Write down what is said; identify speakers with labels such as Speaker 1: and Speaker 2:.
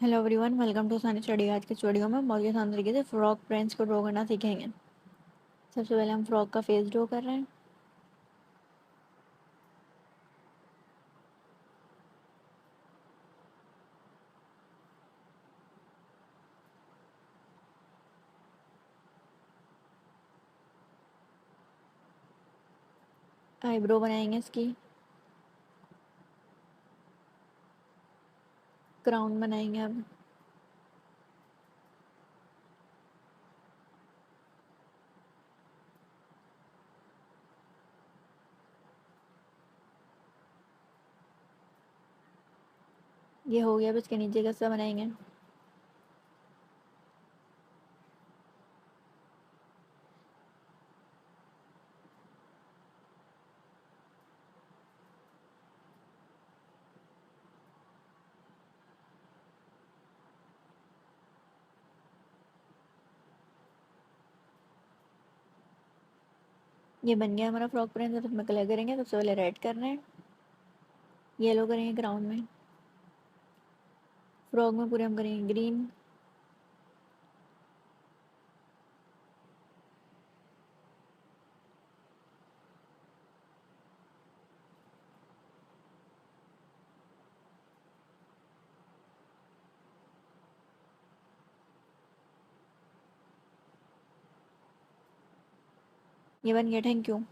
Speaker 1: Hello everyone, welcome to सानी study. आज के स्टूडियो में बहुत ही आसान तरीके से फ्रॉक प्रिंट्स को ड्रॉ करना सीखेंगे। सबसे पहले हम फ्रॉक का फेस ड्रॉ कर रहे हैं। आईब्रो बनाएंगे इसकी। क्राउन बनाएंगे अब। ये हो गया। अब इसके नीचे का हिस्सा बनाएंगे। ये बन गया हमारा फ्रॉक प्रिंट। अब इसमें कलर करेंगे। सबसे पहले रेड कर रहे हैं, येलो करेंगे क्राउन में, फ्रॉक में पूरे हम करेंगे ग्रीन। ये बन गया। Thank you.